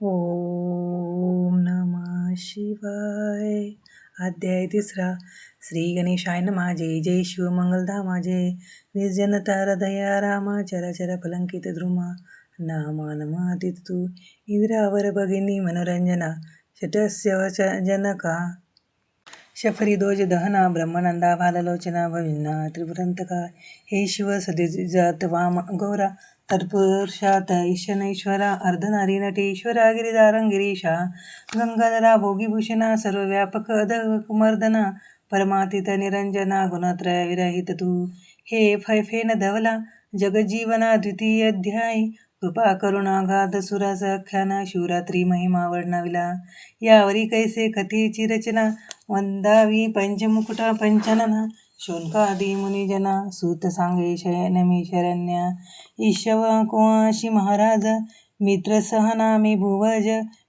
ओम नमः शिवाय. अध्याय 3. श्री गणेशाय नमः. जय जय शिव मंगलधामा. जय निर्जनता हृदया राम. चराचर फलंकित द्रुमा नामा नमातीतु इंद्रावर भगिनी मनोरंजना शटस्य जनका शफरी दोज दहना ब्रह्मनंदा भाललोचना भविन्ना त्रिपुरंतका. हे शिव सदिजात वाम गौरा तत्पुरुषात ईशनेश्वरा अर्धनारी नटेश्वरा गिरिधारंगिरीशा गंगाधरा भोगीभूषणा सर्वव्यापक अधमर्दना परमातीत निरंजना गुणत्रय विरहित तू. हे फैफेन धवला जगजीवना द्वितीय अध्यायी कृपा करुणागाध सुरास आख्यान शिवरात्री महिमा वर्णविला. यावरी कैसे कथेची रचना वंदावी पंचमुकुट पंचनना शोणकादी मुनिजना सूत सांगे शयनमी शरण्या ईशव कुंवाशी महाराज मित्र सहनामी भुवज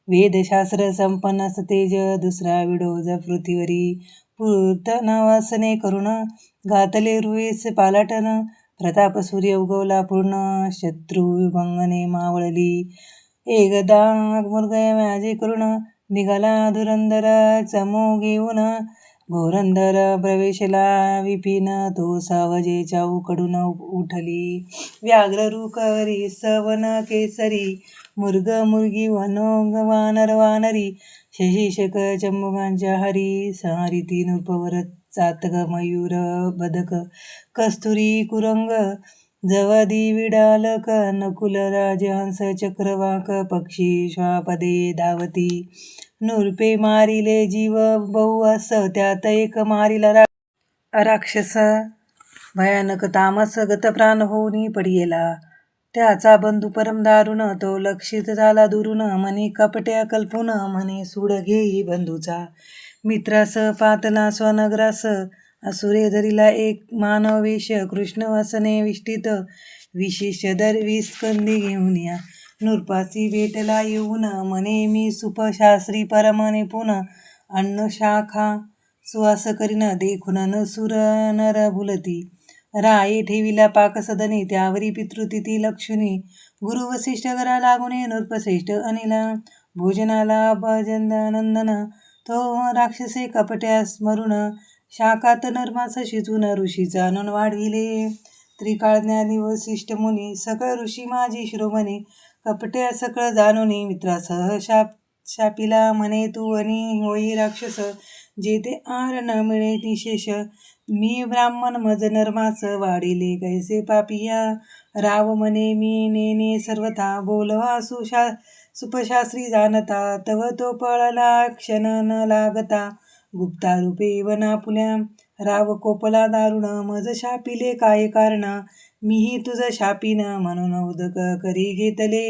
वेदशास्त्र संपन्न सतेज दुसरा विडोज पृथ्वीवरी पूर्तना वासने करुण घातले रुवेस पालाटन प्रताप सूर्य उगवला पूर्ण शत्रू विभंगने मावळली एकदा मुर्गय माझे करुण निघाला धुरंधर चमू घेऊन घोरंदर प्रवेशला विपिन तो सावजे चाऊकडून उठली व्याघ्र रुकरी सवन केसरी मुर्ग मुर्गी वनोग वानर वानरी शशीशक चंबुकांच्या हरी संहरिती नृपवर चातक मयूर बदक कस्तुरी कुरंग जवदी विडालक नकुल राजहंस चक्रवाक पक्षी श्वापदे धावती नृपे मारिले जीव बहु अस त्यात एक मारिला राक्षस भयानक तामस गतप्राण होऊनी पडियेला. त्याचा बंधू परम दारुण तो लक्षित झाला दुरून म्हणे कपट्या कल्पून म्हणे सूड घेई बंधूचा मित्रास पातला स्वनगरास असुरे धरिला एक मानव वेश कृष्ण वासने विष्टित विशेष दरवीस्कंदी घेऊन या नृपासी भेटला येऊन म्हणे मी सुपशास्त्री परम निपुण अन्न शाखा सुवास करीन देखुन न सुर नर भुलती राये ठेविला पाकसदनी त्यावरी पितृतिथी लक्षुनी गुरु वसिष्ठ घरा लागुने नृपश्रेष्ठ अनिला भोजनाला भजनंदन तो राक्षसे कपट्या स्मरून शाकात नरमास शिजून ऋषीचा आणून वाढविले त्रिकाळज्ञानी वसिष्ठ मुनी सकळ ऋषी माझी शिरोमणी कपट्या सकळ जाणुनी मित्रासह शापिला म्हणे तू आणि होई राक्षस जेथे आर न मिळे निशेष मी ब्राह्मण मज नरमास वाढिले कैसे पापिया राव म्हणे मी नेने सर्वथा बोलवा सुपशास्त्री जाणता तव तो पळला क्षण न लागता गुप्ता रूपे वनापुल्या राव कोपला दारुण मज शापिले काय कारण मीही तुझ शापीन म्हणून उदक करी घेतले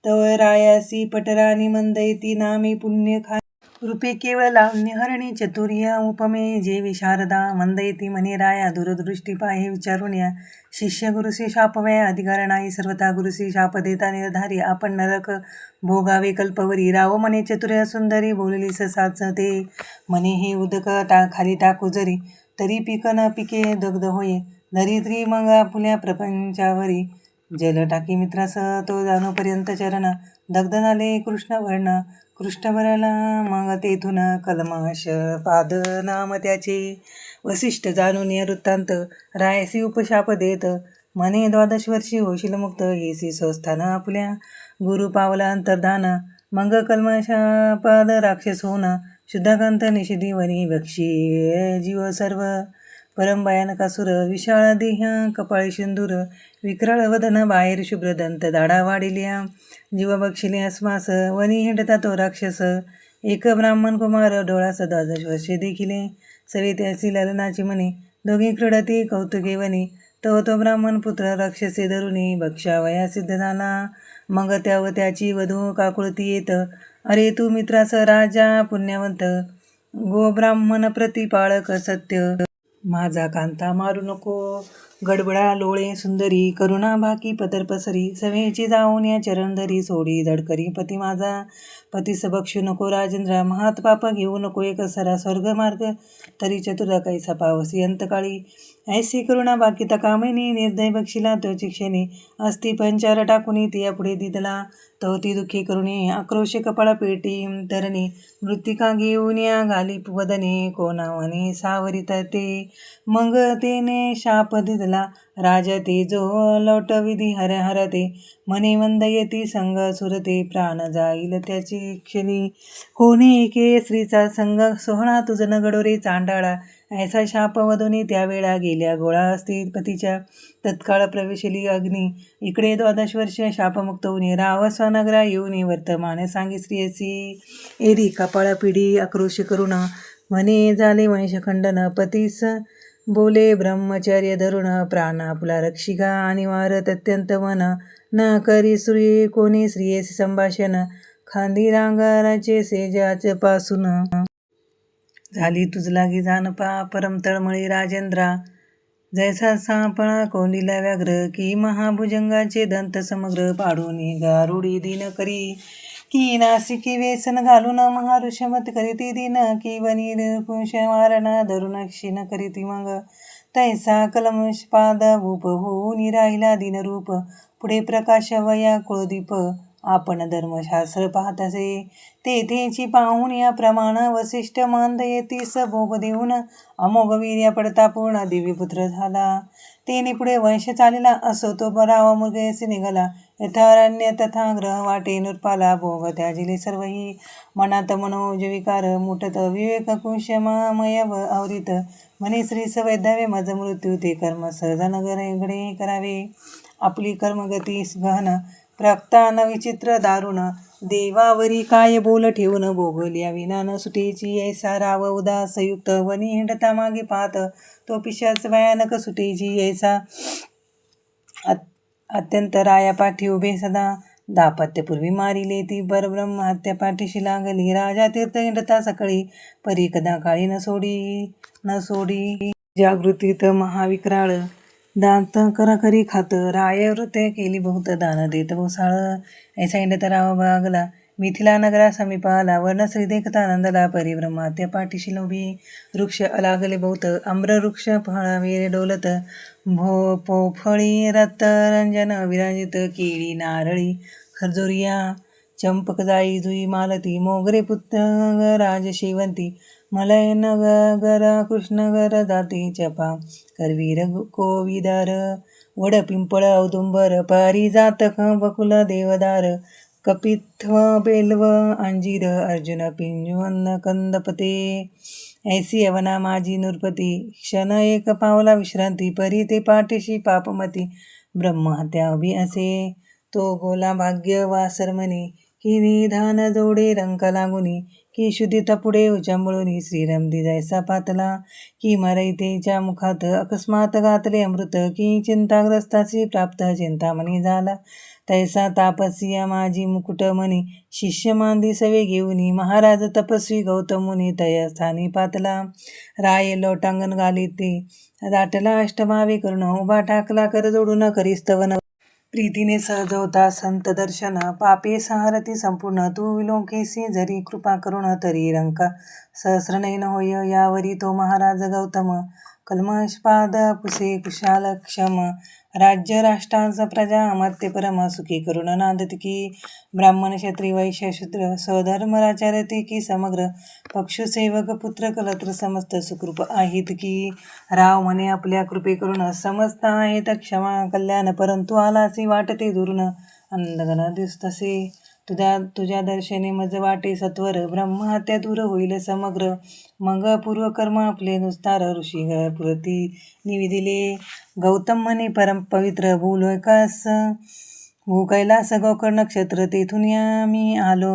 तव रायासी पटरानी मंदयती नामे पुण्य खा रूपे केवळ लावण्य हरणी चतुर्य उपमे जे विशारदा मंदयती म्हणे राया दूरदृष्टी पाहे विचारून या शिष्य गुरुसी शापव्या अधिकार नाही सर्वथा गुरुसी शाप देता निर्धारी आपण नरक भोगावे कल्पवरी राव म्हणे चतुर्य सुंदरी बोलली ससाच ते म्हणे हे उदक खाली टाकू जरी तरी पिक न पिके दग्ध होये धरित्री मग आपुल्या प्रपंचावरी जल टाकी मित्रासह तो जाणोपर्यंत चरण दग्ध झाले कृष्णवर्ण कृष्णवरला मग तेथून कलमाश पाद नाम त्याचे वसिष्ठ जाणून वृत्तांत रायसी उपशाप देत म्हणे 12 वर्षी होशील मुक्त येसी स्वस्थान आपुल्या गुरु पावला अंतर्धान मग कलमाशापाद राक्षस होऊन शुद्धकांत निषेधी वनी बक्षी जीव सर्व परम भयानकासुर विशाळ देह कपाळी सिंदूर विक्राळ वदन बाहेर शुभ्र दंत दाढा वाढिल्या जीव बक्षिले अस्मास वनी हिंडता तो राक्षस एक ब्राह्मण कुमार डोळास 12 वर्षे देखिले सवे त्याची ललनाची म्हणे दोघी क्रीडती कौतुके वनी तो ब्राह्मण पुत्र राक्षसे धरुणी भक्षावया सिद्ध झाला मग त्याची वधू काकुळती येत अरे तू मित्रास राजा पुण्यवंत गो ब्राह्मण प्रतिपाळक सत्य माझा कांता मारू नको गडबडा लोळे सुंदरी करुणा बाकी पदर पसरी सवेची जाऊन या चरणधरी सोडी धडकरी पती माझा पतीस बक्षू नको राजेंद्र महात पाप घेऊ नको एक सरा स्वर्ग मार्ग तरी चतुर कैसा पावसी अंतकाळी ऐसी करुणा बाकीता कामिनी निर्दय बक्षिला तो चिक्षणी अस्ति पंचार टाकुनी तिया पुढे दिदला तो ती दुःखी करुणी आक्रोश कपाळ पेटी तरणी मृत्तिका घेऊन या घाली वदने कोणावने सावरित ते मग तेने शाप दिदला राजा ते जो लोट विधी हर हरते मने मंद येती संग सुरते प्राण जाईल त्याची क्षणी कोणी एके स्त्रीचा संग सोहळा तुझ न गडोरे चांडाळा ऐसा शाप वधुनी त्यावेळा गेल्या गोळा असती पतीच्या तत्काळ प्रवेशली अग्नी इकडे 12 वर्ष शापमुक्त होऊन राव स्वनगरा येऊन वर्तमान सांगी स्त्रियसी एरी कपाळ पिढी आक्रोश करुण म्हणे झाले वंशखंडन पतीस बोले ब्रह्मचर्य धरुण प्राण आपला रक्षिका आणि वारत अत्यंत मन न करी सूर्य कोणी स्त्रियेसी संभाषण खांदी रांगाराचे सेजाच पासून झाली तुझ लागी जानपा परम तळमळी राजेंद्रा जैसा सापळा कोंडीला व्याघ्र की महाभुजंगाचे दंत समग्र पाडून गारुडी दिन करी की नासिकी व्यसन घालून महाऋषमत करीती दिन की वनी कुशवारण धरुण क्षीण करीती मग तैसा कलमशपाद भूप होऊन राहिला दिनरूप पुढे प्रकाश वया कुळदीप आपण धर्मशास्त्र पाहत असे तेथेची पाहून या प्रमाण वसिष्ठ मंद येतीस भोग देऊन अमोघ वीर्य पडता पूर्ण दिव्यपुत्र झाला तेने पुढे वंश चालिला असो तो बरावा मृगयसी निघाला यथारण्य तथा ग्रह वाटे नुरपाला भोग त्याजिले सर्वही मनात मनोज विकार मुठत विवेक कुशमय आवरित म्हणे श्री सवैद्यावे मज मृत्यू ते कर्म सहजन घडे करावे आपली कर्मगती गहन प्रक्तान विचित्र दारुण देवावरी काय बोल ठेवून भोगल्या विना न सुटेची ऐसा राव उदास युक्त वनी हिंडता मागे पाहत तो पिशाच भयानक सुटेची ऐसा अत्यंत राया पाठी उभे सदा दापत्यपूर्वी मारिले ती परब्रह्म हत्या पाठीशी लागली राजा तीर्थ हिंडता सकाळी परी कदा काळी न सोडी जागृतीत महाविक्राळ दांत कराकरी खात राय वृत्ते केली बहुत दान देत भोसाळ ऐसा हिंडत राव भागला मिथिला नगरा समीपा आला वर्णश्री देखता आनंदला परिब्रह्मात्य पाठीशी लोभी वृक्ष लागले बहुत आम्रवृक्ष फळावे डोलत पोफळी रक्तरंजन विराजित केळी नारळी खर्जोरिया चंपक जाई जुई मालती मोगरे पुत्र राज शेवंती मलय नगर कृष्णगर जाती चपा करवीर कोविदार वड पिंपळ औदुंबर पारिजातक बकुल देवदार कपित्व बेल्व अंजीर अर्जुन पिंजवन कंदपते ऐसी यवना माझी नृपती क्षण एक पावला विश्रांती परी ते पाठीशी पापमती ब्रह्महत्या उभी असे तो गोला भाग्य वासरमणी की निधान जोडे रंक लागुनी की शुद्धिता पुढे उचांबळूनी श्रीरमदी जैसा पातला की मरैतेच्या मुखात अकस्मात घातले अमृत की चिंताग्रस्ताची प्राप्त चिंतामणी झाला तैसा तापसिया माझी मुकुटमणी शिष्य मांदी सवे घेऊनी महाराज तपस्वी गौतमुनी तया स्थानी पातला राय लोटांगण घालीते दाटला अष्टभावे करून उभा टाकला कर जोडून करिस्तवन प्रीतीने सहज होता संत दर्शन पापे संहरती संपूर्ण तू विलोकेसी जरी कृपा करुण तरी रंका सहस्रनयन होय यावरी तो महाराज गौतम कल्मषपाद पुसे कुशाल क्षम राज्य राष्ट्रांचा प्रजा अमर्त्य परम सुखी करुण नांदती की ब्राह्मण क्षत्रिय वैश्य शूद्र स्वधर्मराचारती की समग्र पक्षुसेवक पुत्र कलत्र समस्त सुकृप आहेत की राव म्हणे आपल्या कृपे करून समस्त आहेत क्षमा कल्याण परंतु आलासी वाटते दुरून अंधगण दिसतसे तुझ्या दर्शने मज वाटे सत्वर ब्रह्महत्या दूर होईल समग्र मग पूर्वकर्म आपले नुस्तार ऋषी पुरती निविदिले गौतम म्हणे परम पवित्र भूलोकास कैलास गोकर्ण नक्षत्र तेथून मी आलो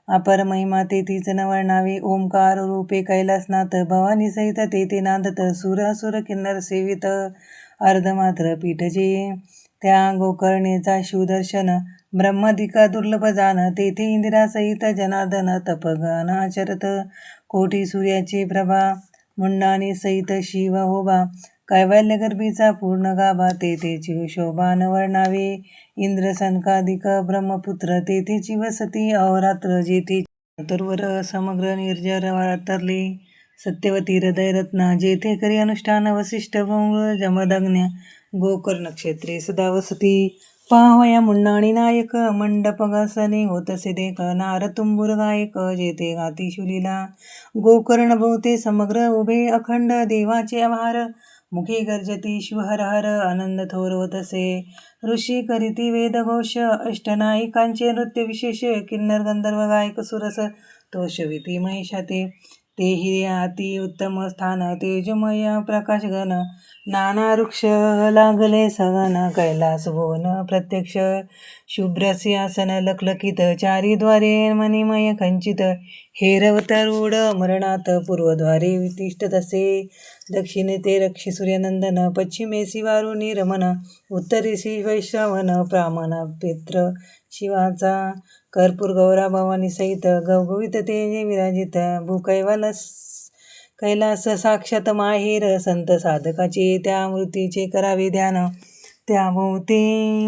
अपर महिमा तेथीच नवरणावे ओंकार रूपे कैलासनाथ भवानी सहित तेथे नांदत सुर किन्नर सेवित अर्धमात्र पीठजे त्या गोकर्णेचा शिवदर्शन ब्रह्मदिका दुर्लभ जान तेथे इंदिरासहित जनार्दन तपगण आचरत कोटी सूर्याची प्रभा मुंडानी सहित शिव होबा कैवल्यगर्भीचा पूर्ण गाभा तेथेची शोभा न वर्णावे इंद्र सनकादिक ब्रह्मपुत्र तेथेची वसती अहोरात्र जेथे चतुर्वर समग्र निर्जर तरले सत्यवती हृदयरत्न जेथे करी अनुष्ठान वसिष्ठ भोंग जमदग्न्य गोकर्ण क्षेत्री सदा वसती पाहया मुंडाणी नायक मंडपगासने होतसे देख नार तुंबुर गायक जेथे गाती शुलीला गोकर्ण भोवते समग्र उभे अखंड देवाचे आभार मुखी गर्जती शिवहर हर आनंद थोर होतसे ऋषी करीती वेदघोष अष्टनायिकांचे नृत्य विशेष किन्नर गंधर्व गायक सुरस तोषविती महिषाते तेही अति उत्तम स्थान तेजमय प्रकाशगण नाना वृक्ष लागले सगन कैलास भुवन प्रत्यक्ष शुभ्र सिंहासन लखलखित चारीद्वारे मणिमय खंचित हेरवतरूढ मरणात पूर्वद्वारे वितिष्ठ तसे दक्षिणेते रक्षी सूर्यनंदन पश्चिमेसी वारुणी रमण उत्तरेसी वैश्रवण ब्राह्मण पित्र शिवाचा कर्पूर गौरा भवानी सहित गवगवीत तेजे विराजित कैलास साक्षात माहेर संत साधकाचे त्या मूर्तीचे करावे ध्यान त्याभोवते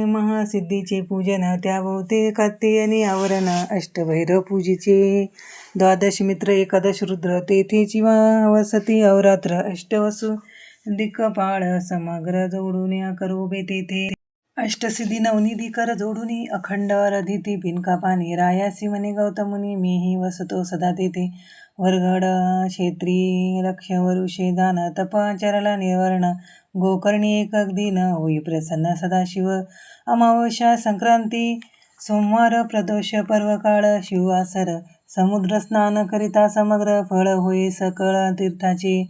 महासिद्धीचे पूजन त्याभोवते कात्यायनी आवरण अष्टभैरव पूजेचे द्वादश मित्र एकादश रुद्र तेथेची वसती अवरात्र अष्टवसु दिक्पाळ समग्र जोडून करू बे तेथे अष्टसिद्धी नवनिधी कर जोडुनी अखंड रधिती पिनका पाणी रायासी म्हणे गौतमुनी मीही वसतो सदा तेथे वरगड क्षेत्री लक्ष वरुषे दान तपाचरला निवर्ण गोकर्णी एक अगदी न होई प्रसन्न सदाशिव अमावस्या संक्रांती सोमवार प्रदोष पर्वकाळ शिववासर समुद्र स्नान करिता समग्र फळ होय सकळ तीर्थाचे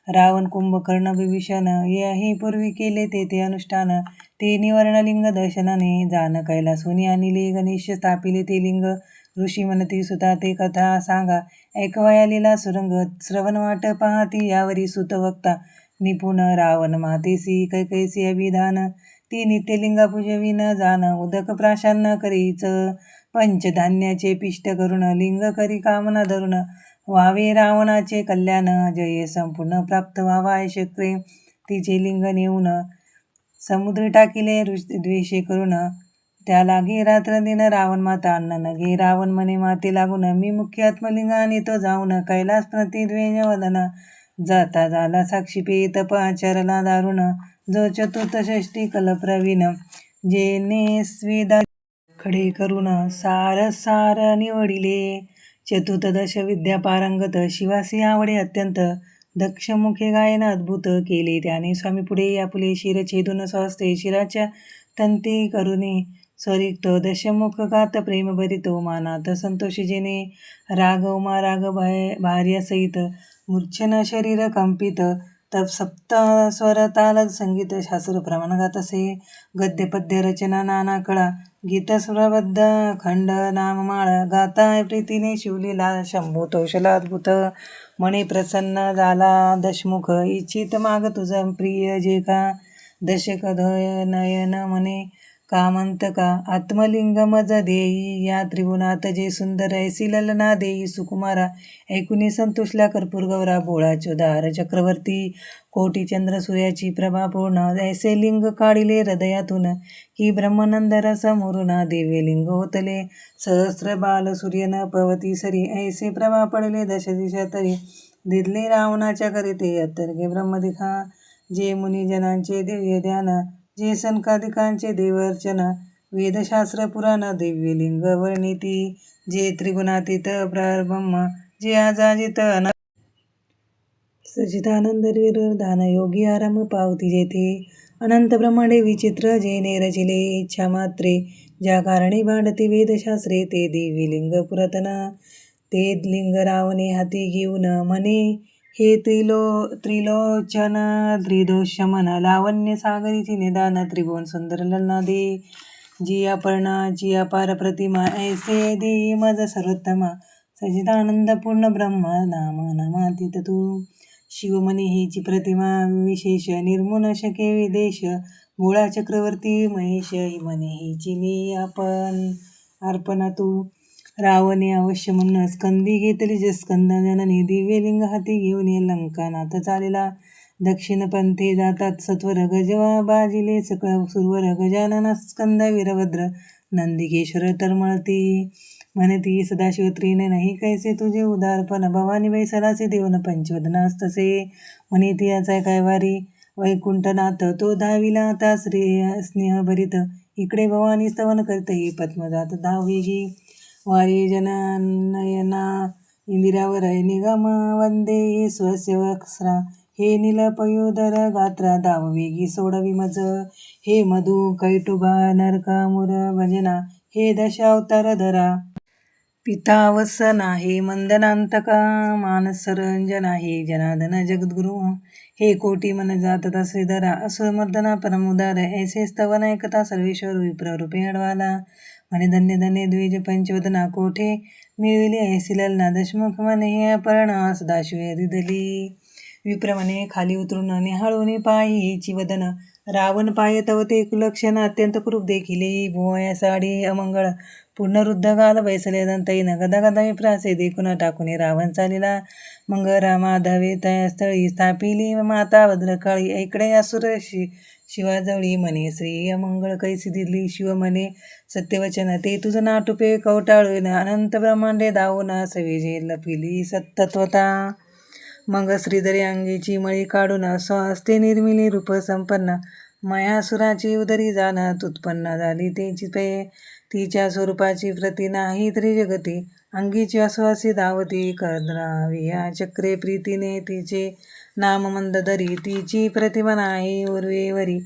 रावण कुंभकर्ण विभीषण याही पूर्वी केले तेथे अनुष्ठान ते निवर्णलिंग दर्शनाने जान कैलासुनी आणिले गणेश स्थापिले ते लिंग ऋषी म्हणती सुता ते कथा सांगा ऐकवया लीला सुरंग श्रवण वाट पाहती यावरी सुत वक्ता निपुण रावण मातेसी कैकैसी अभिधान ती नित्यलिंगा पूजवी न जाण उदक प्राशान करीच पंचधान्याचे पिष्ट करून लिंग करी कामना धरून व्हावे रावणाचे कल्याण जय संपूर्ण प्राप्त व्हावा शक्रे तिचे लिंग नेऊन समुद्र टाकिले द्वेषे करून त्या लागे रात्र दिन रावण माता अन्न न घे रावण म्हणे माते लागून मी मुख्य आत्मलिंगाने तो जाऊन कैलास प्रतिद्वेज वदन जाता झाला साक्षी पे तप आचरला दारुण जो चतुर्थ षष्टी कलप्रवीण जेने स्वेदा खडे करून सार सार निवडिले चतुर्दश विद्या पारंगत शिवासी आवडे अत्यंत दक्ष मुखे गायन अद्भुत केले त्याने स्वामी पुढे यापुले शिर छेदून सहस्ते शिराच्या तंती करुणे स्वरिक्त दशमुख गात प्रेम भरितो मानात संतोषी जेने राग उमा राग भार्यासहित मूर्छन शरीर कंपित तप सप्त स्वर ताल संगीत शास्त्र प्रमाण गात असे गद्य पद्य रचना नाना कळा गीत स्वरबद्ध खंड नाममाळ गाता प्रीतीने शिवलीला शंभू तोषला अद्भुत मने प्रसन्न झाला दशमुख इच्छित माग तुझा प्रिय जे का दशक नयन मने कामंत का आत्मलिंग मज देई या त्रिभुवनात जे सुंदर ऐसी ललना देई सुकुमारा ऐकुनी संतोषला कर्पूर गौरा बोळा चोदार चक्रवर्ती कोटी चंद्र सूर्याची प्रभा पूर्ण ऐसे लिंग काढिले हृदयातून की ब्रह्मानंद रस मुरुना दिव्य लिंग होतले सहस्र बाल सूर्यन पवती सरी ऐसे प्रभा पडले दश दिशा तरी दिदले रावणाच्या करिते अतर्गे ब्रह्मदिखा जे मुनिजनांचे दिव्य ध्यान जे सनकादिकांचे देवर्चन वेदशास्त्र पुराण दिव्य लिंग वर्णिती जे त्रिगुणातीत ब्रह्म जे आजाजित सचिदानंद निर्धान योगी आराम पावती जेथे अनंत ब्रह्मांडे विचित्र जे रचिले इच्छा मात्रे ज्या कारणे भांडती वेदशास्त्रे ते दिव्य लिंग पुरातन ते लिंग रावणे हाती घेऊन म्हणे हे त्रिलोचन त्रिदोषमन लावण्य सागरीची निदान त्रिभुवन सुंदर ललनादे जी अपर्णा जी अपार प्रतिमा ऐसे देई मज सर्वोत्तम सचिदानंद पूर्ण ब्रह्म नाम नामातीत तू शिवमनी हीची प्रतिमा विशेष निर्मुन शके विदेश भोळा चक्रवर्ती महेश मनी हिची मी अर्पण तू रावणे अवश्य म्हणून स्कंदी घेतली जे स्कंद जननी दिव्यलिंग हाती घेऊन लंकानाथ चालेला दक्षिण पंथे जातात सत्वर गजवा बाजिले सकळ सुरवर गजानन स्कंद वीरभद्र नंदिकेश्वर तळमळती म्हणती सदाशिव त्रीने नाही कैसे तुझे उदारपण, भवानी बैसलाचे देऊन पंचवदना असतसे. म्हणती याचा काय वारी वैकुंठनाथ, तो धाविला आता स्नेहभरित, इकडे भवानी स्तवन करते पद्मजात धावेगी. वारी जननयना इंदिरावर निगम वंदे स्वस्य वक्स्रा, हे नील पयोदर गात्रा धाववेगी सोडवी मज. हे मधु कैटुबा नरकामुर भजना, हे दशावतार धरा पितावसना, हे मंदनांतका मानसरंजना, हे जनार्दन जगद्गुरु. हे कोटी मन जात श्रीधरा, असुरमर्दना परमुदार, ऐसे स्तवन ऐकता सर्वेश्वर विप्ररूपे अडवाला. म्हणे धन्य धन्य द्विज पंचवदना, कोठे मिळविले ऐसी ललना, दशमुख म्हणे हे अपर्ण सदाशिव दिदली. विप्र म्हणे खाली उतरून निहाळून पायी हिची वदन, रावण पाय तव ते कुलक्षण अत्यंत क्रूप देखिले. भुवया साडी अमंगळ पुनरुद्ध गाल बैसले दंतईन, गदा गदा विप्राचे देखून टाकून रावण चालिला. मग रामाधवे त्या स्थळी स्थापिली माता भद्रकाळी, ऐकडे असुर शिवाजवळी म्हणे श्री अमंगळ कैसी दिली. शिव म्हणे सत्यवचन, ते तुझं नाटुपे कवटाळून, अनंत ब्रह्मांडे दावून सवेजे लपिली सत्तत्वता. मग श्रीधरी अंगीची मळी काढून, स्वहस्ते निर्मिली रूप संपन्न, मयासुराची उदरी जाण उत्पन्न झाली तेची पे. तिच्या स्वरूपाची प्रती नाही त्रिजगती, अंगीची अस्वासी धावती कर्द्राविया चक्रे प्रीतीने, तिचे नाम मंदधरी, तिची प्रतिमा नाही उर्वेवरी,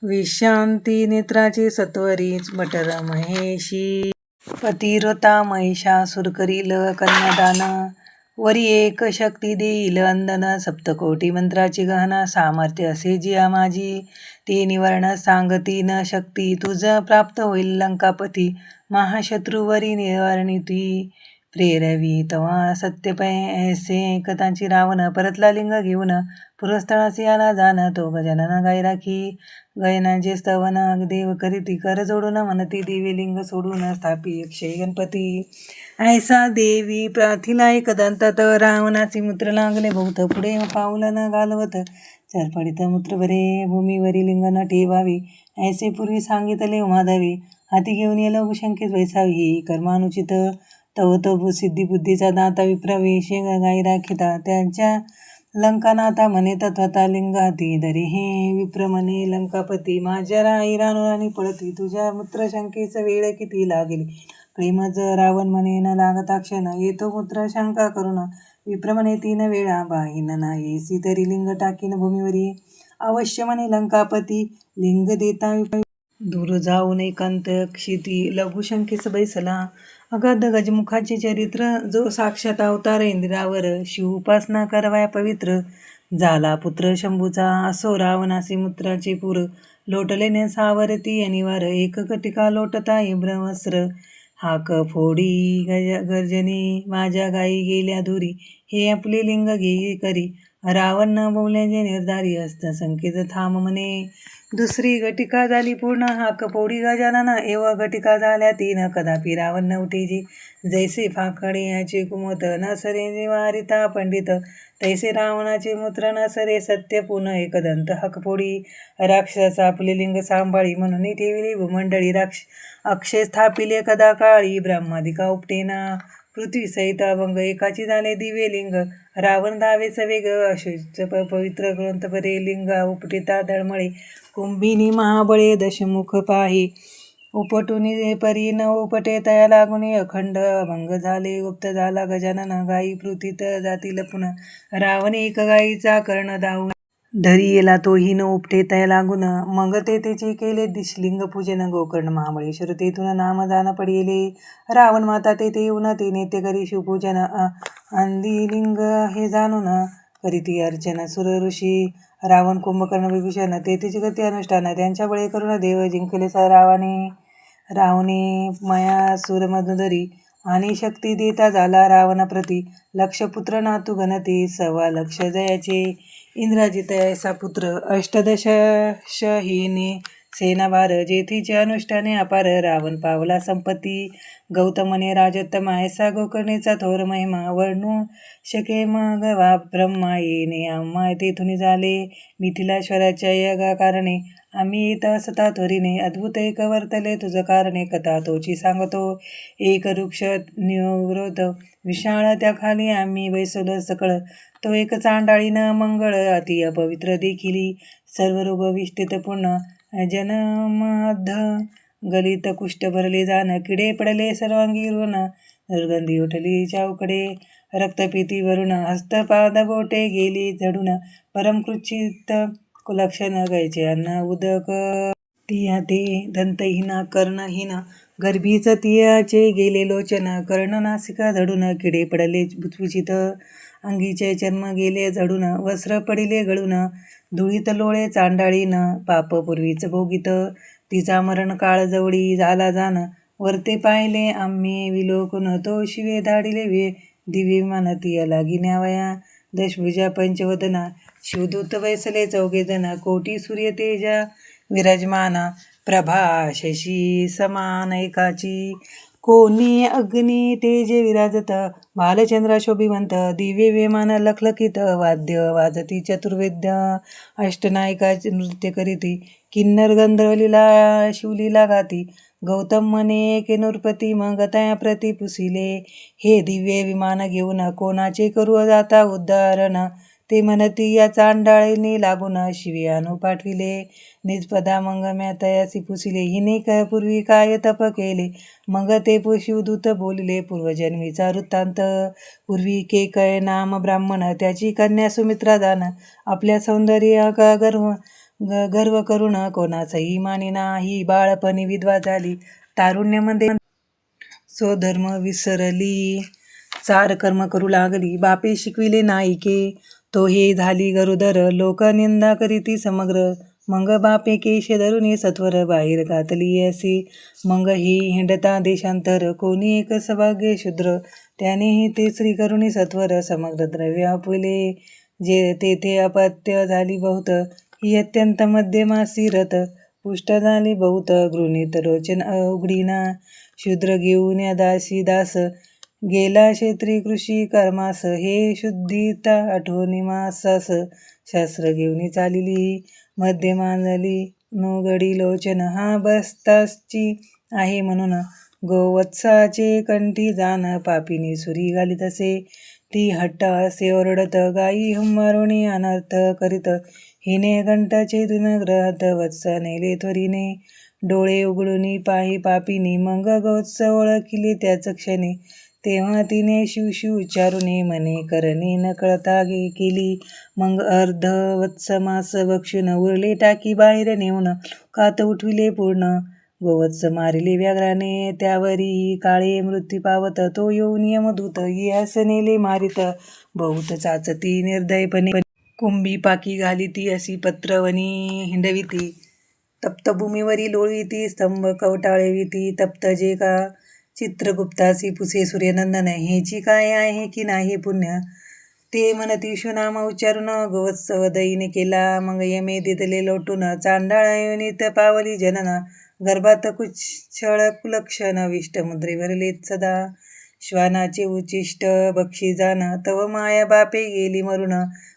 विश्रांती नेत्राची सत्वरी मटर महेशी. पतिव्रता महिषासुर करील कन्यादान, वरी एक शक्ती देईल अंदन, सप्तकोटी मंत्राची गहना सामर्थ्य असे जिया माझी. ते निवर्ण सांगतीन शक्ती, तुझ प्राप्त होईल लंकापती, महाशत्रूवरी निवारणीती प्रेरवी तवा सत्यपै. ऐसे ऐकताची रावण परतला लिंग घेऊन, पुरस्थळासी आला जाण, तो गजानन गाय राखी. गयनाचे स्तवन देव करीती, कर जोडून म्हणती दिवे लिंग सोडून, स्थापी अक्षय गणपती. ऐसा देवी प्रार्थिला एकदंतात, रावणाचे मूत्र लागले बहुत, पुढे पाऊल न घालवत चरपडित मूत्र भरे, भूमीवरी लिंग न ठेवावे ऐसे पूर्वी सांगितले उमाधवी. हाती घेऊन ये लघुशंकेस बैसावी, ही कर्मानुचित, तव तो सिद्धिबुद्धीचा दाता विप्रवेशे गाई राखिता, त्यांच्या लंकानाथा म्हणे तत्वता लिंग हाती धरी. हे विप्र म्हणे लंकापती, माझ्या राई रानुराणी पळती, तुझ्या मूत्रशंकेच वेळ किती लागेल प्रेमज. रावण म्हणे न लागता क्षण, येतो मूत्र शंका करून, विप्र म्हणे 3 वेळा बाहीन नाही, येसी तरी लिंग टाकीन भूमीवरी. अवश्य म्हणे लंकापती, लिंग देता दूर जाऊन एकांत क्षिती, लघुशंकेस बैसला. अगाध गजमुखाचे चरित्र, जो साक्षात अवतार इंद्रावर, शिवोपासना करवाय पवित्र, झाला पुत्र शंभूचा. असो रावणासी मूत्राचे पूर, लोटले ने सावरती अनिवार, एक कटिका लोटता ब्रह्मस्त्र, हाक फोडी गर्जनी, माझ्या गायी गेल्या दुरी, हे आपले लिंग घे करी. रावण न बोलण्याचे निर्धारी असत संकेत थांब म्हणे. दुसरी घटिका झाली पूर्ण, हाक फोडी गजानन, एव घटिका झाल्या 3, कदापि रावण नवटेजी. जैसे फाकडे याचे कुमत, न सरे निवारिता पंडित, तैसे रावणाचे मूत्र न सरे सत्य पुन्हा एकदंत हकफोडी. राक्षस आपले लिंग सांभाळी, म्हणून ठेविली भूमंडळी, अक्षय स्थापिले कदा काळी, ब्रह्मादिका उपटेना, पृथ्वी सहित अभंग एकाची झाले दिवे लिंग. रावण धावेच वेग, अशुच पवित्र ग्रंथ बरे, लिंग उपटिता दळमळे, कुंभिनी महाबळे दशमुख पाही, उपटुनी परी न उपटे तया लागुनी, अखंड अभंग झाले गुप्त झाला गजानन, गायी पृथ्वीत जातील पुन्हा. रावण एक गायीचा कर्ण दाऊ धरी येला, तोही न उपटे तया लागून, मग ते त्याचे केले दिशलिंग पूजन, गोकर्ण महाबळेश्वर तेथून नाम जाण पडिले. रावण माता तेथे येऊन ते नित्य करी शिवपूजन, अंदिलिंग हे जाणून करीती अर्चन सुर ऋषी. रावण कुंभकर्ण विभीषण तेथेची गती अनुष्ठान, त्यांच्या बळे करून देव जिंकले रावणे माया सुर मधुधरी, आणि शक्ती देता झाला रावण प्रती. लक्षपुत्र नातू गणती 1.25 लक्ष जयाचे, इंद्राजित ऐसा पुत्र 18 हिने सेनाभार, जेथीचे अनुष्ठाने अपार, रावण पावला संपत्ती. गौतमने राजोत्तम ऐसा गोकर्णेचा थोर महिमा, वर्णू शके मग वा ब्रह्मा येणे आम्हा तेथुनी झाले. मिथिलाश्वराच्या यगा कारणे, आम्ही येत असता त्वरीने अद्भुत एक वर्तले तुझ कारणे कथा तोची सांगतो. एक वृक्ष निवृत विशाळ त्या खाली आम्ही बैसलो सकळ. तो एक चांडाळीन मंगळ अति अपवित्र देखिली. सर्व रोग विष्टित पूर्ण जनमध गलित कुष्ठ भरले जाण. किडे पडले सर्वांगी ऋण दुर्गंधी उठली चावकडे. रक्तपिती वरून हस्तपाद बोटे गेली झडून. परमकृच्छित कुलक्षण गायचे अन्न उदक तिया ते दंतहीन कर्णहीन गर्भीच तियाचे गेले लोचन. कर्ण नासिका झडून किडे पडले बुचबुचित. अंगीचे चर्म गेले झडून वस्त्र पडिले गळून. धुळीत लोळे चांडाळीन पाप पूर्वीच भोगीत. तिचा मरण काळ जवळी झाला जाण. वरते पाहिले आम्ही विलोकून तो शिवे धाडिले दिव्य विमान तिया लागी न्यावया. दशभुजा पंचवदना शिवदूत बैसले चौघे जण. कोटी सूर्य तेजा विराजमान प्रभा शशी समान एकाची. कोणी अग्नी तेजे विराजत भालचंद्र शोभिवंत. दिव्य विमान लखलखित वाद्य वाजती चतुर्वेद्य. अष्टनायका नृत्य करीती किन्नर गंधर्वलीला शिवलीला गाती. गौतम म्हणे के नृपती मग त्या प्रती पुसिले. हे दिव्य विमान घेऊन कोणाचे करू जाता उद्धारण. ते म्हणती या चांडाळीने लागून शिवे आणू पाठविले. निजपदा मग म्या तयासी पुसिले. हिने पूर्वी काय तप केले. मग ते शिवदूत बोलिले पूर्वजन्मीचा वृत्तांत. पूर्वी केकय नाम ब्राह्मण त्याची कन्या सुमित्रा जाण. आपल्या सौंदर्य गर्व करून कोणाचाही मानिना. ही बाळपणी विधवा झाली तारुण्यामध्ये स्वधर्म विसरली. चार कर्म करू लागली बापे शिकविले नाईके. तो हे झाली गरोदर लोक निंदा करीती समग्र. मग बापे केश धरुनी सत्वर बाहेर घातली असे. मग ही हिंडता देशांतर कोणी एक सौभाग्य शूद्र. त्यानेही ते श्री करुणी सत्वर समग्र द्रव्य आपुले. जे तेथे अपत्य झाली बहुत ही अत्यंत मध्यमासी रथ. पुष्ट झाली बहुत गृहीत रोचन उघडीना. शूद्र घेऊन या दासी दास गेला क्षेत्री कृषी कर्मास. हे शुद्धीता आठवणी मासास शास्त्र घेऊन चालिली. मध्यमान झाली नुगडी लोचन हा बस्ताची आहे म्हणून. गोवत्साचे कंठी जाण पापिनी सुरी घालीत असे. ती हट्ट असे ओरडत गायी हुंबारुणी अनर्थ करीत. हिने कंठाचे ग्रहात वत्स नेले त्वरीने. डोळे उघडून पाही पापिनी मग गोवत्स ओळखिले त्याच क्षणी. तेव्हा तिने शिव शिव उच्चारुनी मने करणे न कळता केली. मग अर्ध वत्स मास बक्षून उरले टाकी बाहेर नेऊन. कात उठविले पूर्ण गोवत्स मारिले व्याघ्राने. त्यावरी काळे मृत्यू पावत तो येऊन यमदूत यास नेले मारित. बहुत चाचती निर्दयपणे कुंभी पाकी घालिती अशी पत्रवनी हिंडविती. तप्तभूमीवरी लोळविती स्तंभ कवटाळविती. तप्त जे का चित्रगुप्तासी पुसे सूर्यनंदन. हेची काय आहे की नाही पुण्य. ते म्हणती शिवनाम उच्चारून गोवत्स वधईने केला. मग यमे दिदले लोटून चांडाळ योनीत पावली जनन. गर्भात कुच्छळ कुलक्षण विष्ट मुद्रे भरलेत सदा. श्वानाचे उच्चिष्ट बक्षी जाण तव माया बापे गेली मरून.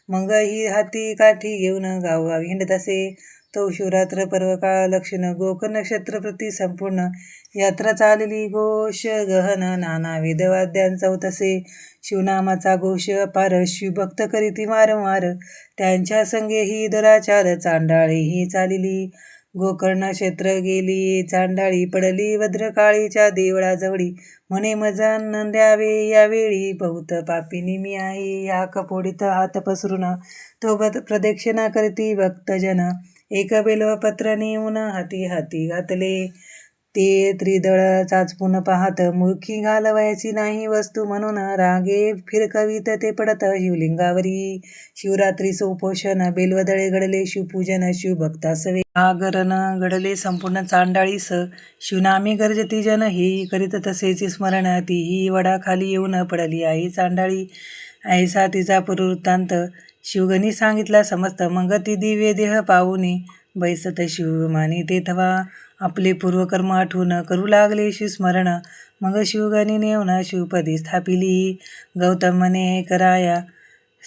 मग ही हाती काठी घेऊन गावगावी हिंडत असे. तो शिवरात्र पर्वकाळ लक्षण गोक नक्षत्र प्रति संपूर्ण. यात्रा चालली घोष गहन नानाविध वाद्यांचा तसे. शिवनामाचा घोष अपार शिवभक्त करीती वारंवार. त्यांच्या संगे ही दुराचार चांडाळी ही चालिली. गोकर्ण क्षेत्र गेली चांडाळी पडली भद्रकाळीच्या देवळाजवळी. म्हणे मजान द्यावे यावेळी बहुत पापिनी मी आहे. या कपोडीत हात पसरून तो प्रदक्षिणा करती भक्तजन. एक बेलवपत्र नेऊन हाती हाती घातले. ते त्रिदळ चाचपून पाहत मुखी घालवायची नाही वस्तू म्हणून. रागे फिरकवीत ते पडत शिवलिंगावरी. शिवरात्री सोपोषण बेलवदळे घडले शिवपूजन शिवभक्तासवे. आगरण घडले संपूर्ण चांडाळीस. शिवनामे गर्जती जन हेही करीत तसेच स्मरण. तीही वडाखाली येऊन पडली आहे चांडाळी. ऐसा तिचा पुरुवृत्तांत शिवगणी सांगितला समस्त. मग ती दिव्य देह पाहुणे बैसत शिवमानी तेथवा. आपले पूर्वकर्म आठवून करू लागले शिवस्मरण. मग शिवगणी नेऊन शिवपदी स्थापिली. गौतम म्हणे हे कराया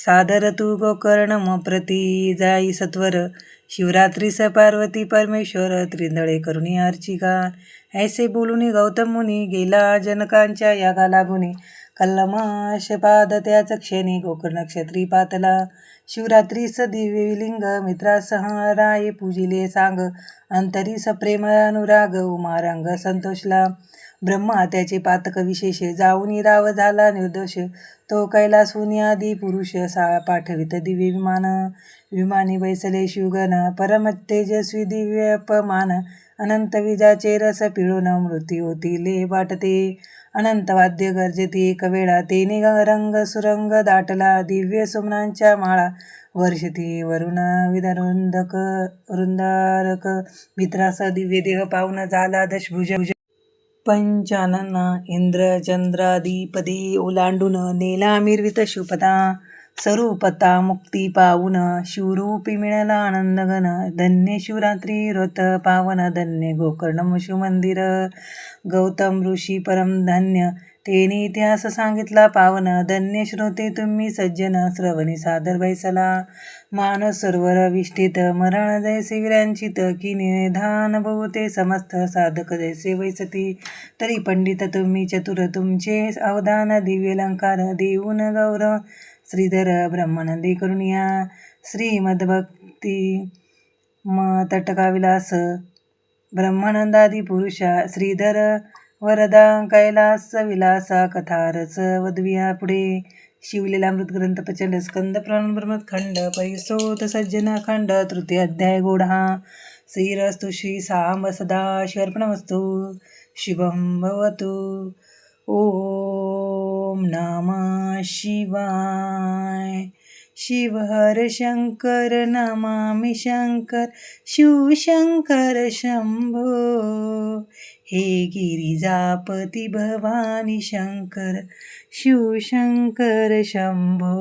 सादर तू गोकर्ण प्रती जाई सत्वर, शिवरात्रीस पार्वती परमेश्वर त्रिंदळे करुणी अर्चिका. ऐसे बोलुनी गौतम मुनी गेला जनकांच्या यागा लागुनी, कल्लमाश पाद त्याच क्षणी गोकर्ण क्षत्री पातला. शिवरात्रीस दिव्यलिंग मित्रासह राये पूजिले सांग, अंतरीस प्रेम अनुराग उमारंग संतोषला. ब्रह्मा त्याचे पातक विशेष जाऊनी राव झाला निर्दोष, तो कैलासहुनी आदी पुरुष पाठवित दिव्य विमान. विमानी बैसले शिवगण परम तेजस्वी दिव्य अपमान, अनंत विजाचे रस पिळून मृत्यू होतीले वाटते. अनंत वाद्य गर्जते एक वेळा, तेने रंग सुरंग दाटला. दिव्य सुमनांच्या माळा वर्षती वरुण वृंदारक, मित्रास दिव्य देह पाहून झाला दशभुज. पंचानना इंद्र चंद्राधिपती ओलांडून नेला मिरवित शिवपदा, स्वरूपता मुक्ती पावून शिवरूपी मिळाला आनंदघन. धन्य शिवरात्री व्रत पावन, धन्य गोकर्ण शिवमंदिर. गौतम ऋषी परम धन्य, तेने इतिहास सांगितला पावन. धन्य श्रोते तुम्ही सज्जन, श्रवणी सादर बैसला. मानस सरोवर विष्ठित, मरण जैसे विरांचित, की निधान बहुते समस्त साधक जैसे वैसती. तरी पंडित तुम्ही चतुर, तुमचे अवधान दिव्य अलंकार देऊन गौरव. श्रीधर ब्रह्मानंदी करुणिया, श्रीमद्भक्ती तटकाविलास. ब्रह्मानंदादी पुरुषा श्रीधर वरदा कैलास विलासा, कथारस वधविया पुढे. शिवलीलामृत ग्रंथ प्रचंड स्कंद पुराण ब्रह्मखंड परिसोत सज्जन खंड. तृतीय अध्याय गोढा. श्रीरस्तु श्री सांब सदा शिवर्पणमस्तु. शुभं भवतु. ओम नमः शिवाय. शिव हर शंकर नमामि शंकर, शिवशंकर शंभो. हे गिरिजापती भवानी शंकर, शिवशंकर शंभो.